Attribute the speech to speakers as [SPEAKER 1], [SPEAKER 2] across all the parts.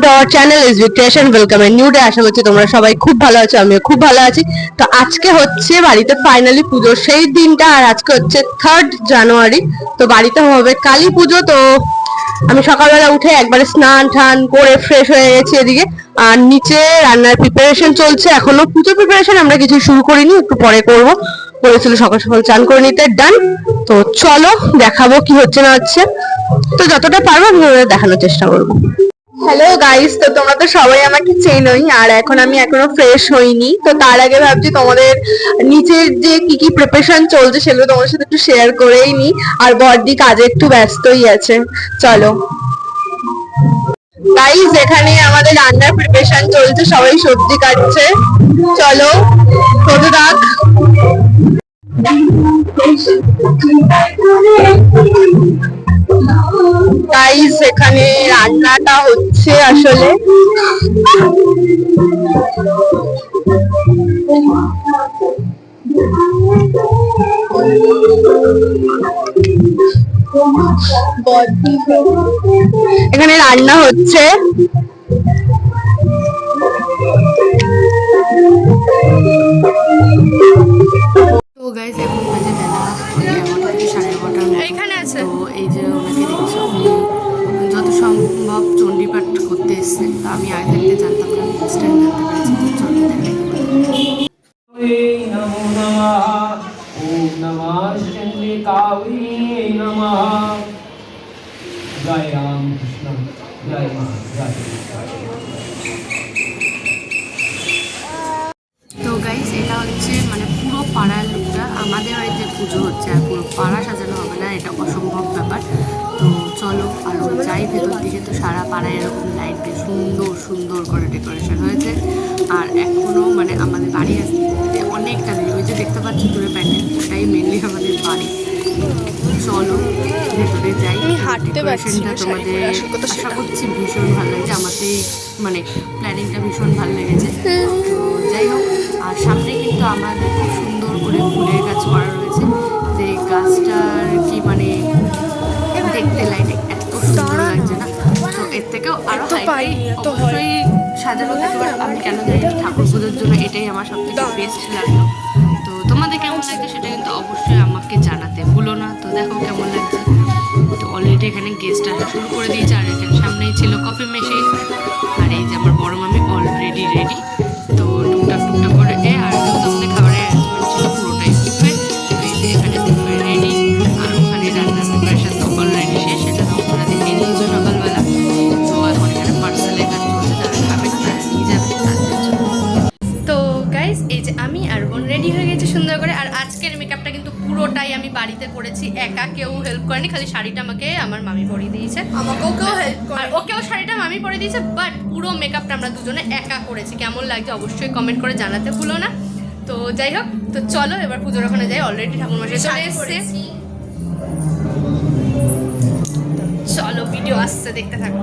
[SPEAKER 1] Two our channel is ভিক্রিয়েশন। Welcome a new day. আশা করছি তোমরা সবাই খুব ভালো আছো, আমিও খুব ভালো আছি। তো আজকে হচ্ছে বাড়িতে ফাইনালি পুজো সেই দিনটা, আর আজকে হচ্ছে 3rd জানুয়ারি। তো বাড়িতে হবে কালী পুজো। তো আমি সকালবেলা উঠে একবারে স্নান টান করে ফ্রেশ হয়ে গেছি এদিকে, আর নিচে রান্নার প্রিপারেশন চলছে। এখনো পুজো প্রিপারেশন আমরা কিছু শুরু করিনি, একটু পরে করব। বলেছিল সকাল সকাল চান করে নিতে, ডান। তো চলো দেখাবো কি হচ্ছে না হচ্ছে। তো যতটা পারবো আমি দেখানোর চেষ্টা করবো। হ্যালো গাইস, তো তোমরা তো সবাই আমাকে চেনোই, আর এখন আমি এখনো ফ্রেশ হইনি। তো তার আগে ভাবছি তোমাদের নিচের যে কি কি প্রিপারেশন চলছে সেগুলো তোমাদের সাথে একটু শেয়ার করেই নি। আর বড়দি কাজে একটু ব্যস্তই আছে। চলো গাইস, এখানে আমাদের রান্নার প্রিপারেশন চলছে, সবাই সবজি কাটছে। চলো হতে থাক। গাইস, এখানে রান্নাটা হচ্ছে আসলে এখানে রান্না হচ্ছে
[SPEAKER 2] তো গাইস, এখন বাজে বেলা 11:30 এখানে আছে। তো এই যে ওনাকে দেখছো, উনি যত সম্ভব চণ্ডীপাঠ করতে এসছে। তো আমি আগে থাকতে জানতাম না, নেক্সট টাইম জানতে পেরেছি। তো চলো দেখাই
[SPEAKER 3] नमो नमः। ओम नमः चंडिकायै नमः। जय राम कृष्ण जय मां जय।
[SPEAKER 2] তো গাইস, এটা হচ্ছে মানে পুরো পাড়ার লোকটা, আমাদের বাড়িতে পুজো হচ্ছে আর পুরো পাড়া সাজানো হবে না, এটা অসম্ভব ব্যাপার। তো চলো আরও যাই ভেতর দিকে। তো সারা পাড়ায় এরকম লাইট দিয়ে সুন্দর সুন্দর করে ডেকোরেশন হয়েছে। আর এখনও মানে আমাদের বাড়ি আসতে অনেকটা নেই, ওই যে দেখতে পাচ্ছি দূরে প্যান্ডেল, ওটাই মেনলি আমাদের বাড়ি। চলো ভেতরে যাই। ডেকোরেশনটা তোমাদের আশা করছি ভীষণ ভালো লেগেছে, আমাদের মানে প্ল্যানিংটা ভীষণ ভালো লেগেছে। তো যাই হোক, আর সামনে কিন্তু আমাদের খুব সুন্দর করে ফুলের গাছ করা রয়েছে। যে গাছটার কি মানে দেখতে লাইটে এত সুন্দর লাগছে না। তো এর থেকেও আরো অবশ্যই সাজানো থাকতে পারে। আমি কেন জানি না, ঠাকুর পুজোর জন্য এটাই আমার সবথেকে বেস্ট লাগলো। তো তোমাদের কেমন লাগছে সেটা কিন্তু অবশ্যই আমাকে জানাতে ভুলো না। তো দেখো কেমন লাগছে। তো অলরেডি এখানে গেস্ট আসা শুরু করে দিয়েছে, আর এখানে সামনেই ছিল কফি মেশিন। আর এই যে আমার বড় মামি অলরেডি রেডি। তো টুকটাক টুকটাক করে আর যেহেতু আমাদের খাবারের অ্যারেঞ্জমেন্ট ছিল পুরোটাই বুফে। তো এই যে এখানে বুফে রেডি, আর ওখানে রান্নার প্রিপারেশন তো অলরেডি শেষ। সেটা তো ওরা দেখে নিয়েছে সকালবেলা। তো এখন এখানে পার্সেলের কাজ চলছে, যারা খাবেন তারা নিয়ে যাবেন তাদের জন্য। তো গাইস, এই যে আমি আর বোন রেডি হয়ে গেছি সুন্দর করে। আর আজকের মেকআপটা কিন্তু পুরোটাই আমি বাড়িতে করেছি, একা কেউ হেল্প করেনি। খালি শাড়িটা আমাকে আমার মামি পরিয়ে দিয়েছে, আমাকেও হেল্প করে, আর ওকেও শাড়িটা মামি পরিয়ে দিয়েছে। বাট পুরো মেকআপটা আমরা দুজনে একা করেছি। কেমন লাগছে অবশ্যই কমেন্ট করে জানাতে ভুলো না। তো যাই হোক, তো চলো এবার পুজোর ওখানে যাই। অলরেডি ঠাকুরমশাই চলে এসছে। চলো ভিডিও আসছে, দেখতে থাকো।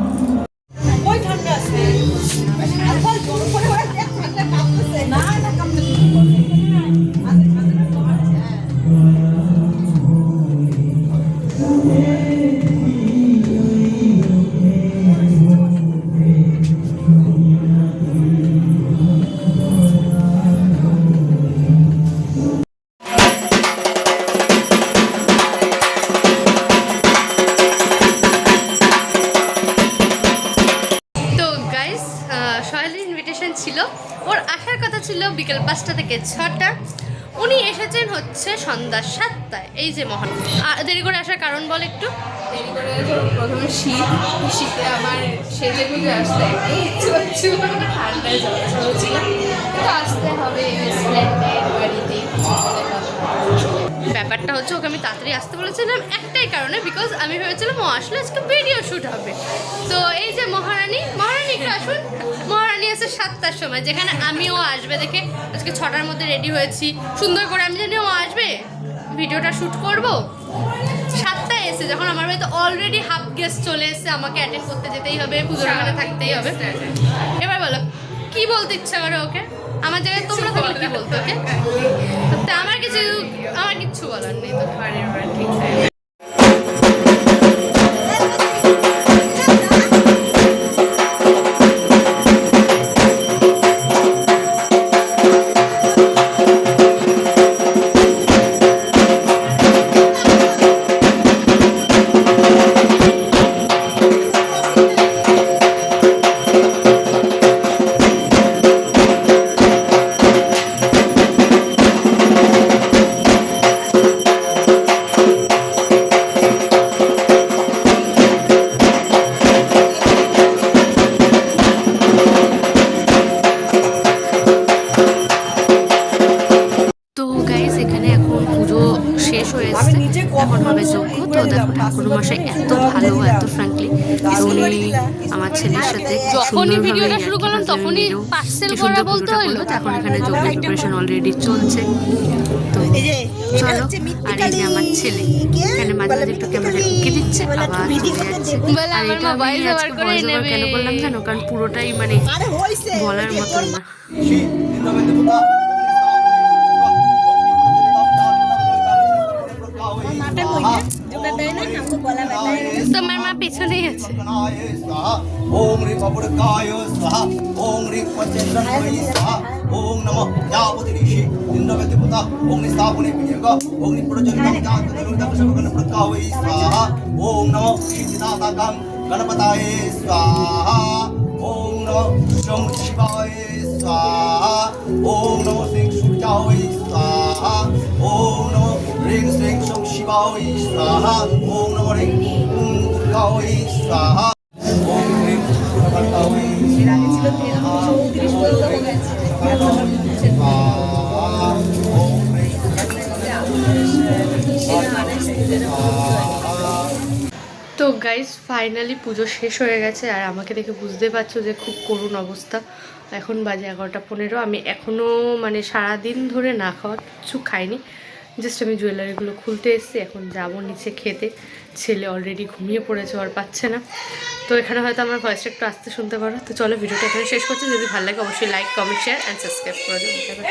[SPEAKER 2] সহেলির ইনভিটেশন ছিল, ওর আসার কথা ছিল বিকেল 5টা থেকে 6টা। উনি এসেছেন হচ্ছে সন্ধ্যা 7টায়। এই যে মহান দেরি করে আসার কারণ বল একটু।
[SPEAKER 4] দেরি করে প্রথমে শীতে আমার সেজে গুজে আসতে ঠান্ডায় জল ছিল, তো আসতে হবে স্প্লেন্ডেড বাড়িতে।
[SPEAKER 2] ব্যাপারটা হচ্ছে ওকে আমি তাড়াতাড়ি আসতে বলেছিলাম একটাই কারণে, বিকজ আমি ভেবেছিলাম ও আসলে আজকে ভিডিও শ্যুট হবে। তো এই যে মহারানী একটু আসুন। মহারানী আছে 7টার সময়, যেখানে আমিও আসবে দেখে আজকে 6টার মধ্যে রেডি হয়েছি সুন্দর করে। আমি জানি ও আসবে, ভিডিওটা শ্যুট করব। 7টায় এসে যখন আমার বাড়িতে অলরেডি হাফ গেস্ট চলে এসে, আমাকে অ্যাটেন্ড করতে যেতেই হবে, পুজোর ওখানে থাকতেই হবে। এবার বলো কি বলতে ইচ্ছা করে ওকে? আমার জায়গায় তোমরা থাকলে কি বলতো ওকে? আমার কিচ্ছু বলার নেই। তো ঠিক আসছে, এখন হবে যজ্ঞ। তো দেখো ঠাকুরমশাই এত ভালো, এত ফ্র্যাঙ্কলি, তো উনি আমার ছেলের সাথে যখনই ভিডিওটা শুরু করলাম তখনই পার্সেল করা বলতে হলো। তো এখন এখানে যজ্ঞের প্রিপারেশন অলরেডি চলছে। তো চলো, আর এই যে আমার ছেলে এখানে মাঝে মাঝে একটু ক্যামেরা উঁকি দিচ্ছে, আবার চলে যাচ্ছে। আর এটা আমি আজকে ভয়েস ওভার কেন বললাম জানো, কারণ পুরোটাই মানে বলার মতন না। তোমার মা পেছনেই আছে।
[SPEAKER 5] ओम ह्रीं पपुड़काय स्वाहा ओम ह्रीं पंचेन्द्राय स्वाहा ओम नमः यावति ऋषि इंद्रगतिपुता ओम निस्तापने पिण्यग ओम निपुरजन्तं जातनुदं सर्वगणप्रकावै स्वाहा ओम नमः सिद्धिदाताकं गणपताय स्वाहा ओम नमः शं शिवाय स्वाहा ओम नमः श्रीं सूर्याय स्वाहा ओम नमः ह्रीं श्रीं शं शिवाय स्वाहा ओम नमः ह्रीं दुर्गाय स्वाहा
[SPEAKER 2] তো গাইস ফাইনালি পুজো শেষ হয়ে গেছে, আর আমাকে দেখে বুঝতে পারছো যে খুব করুণ অবস্থা। এখন বাজে 11:15। আমি এখনও মানে সারাদিন ধরে না খাওয়া কিছু খাইনি, জাস্ট আমি জুয়েলারিগুলো খুলতে এসেছি। এখন যাবো নিচে খেতে। ছেলে অলরেডি ঘুমিয়ে পড়েছে, আর পাচ্ছে না। তো এখানে হয়তো আমার ভয়েসটা একটু আস্তে শুনতে পারো। তো চলো ভিডিওটা এখানে শেষ করছি। যদি ভালো লাগে অবশ্যই like, comment, share and subscribe করে দেবো।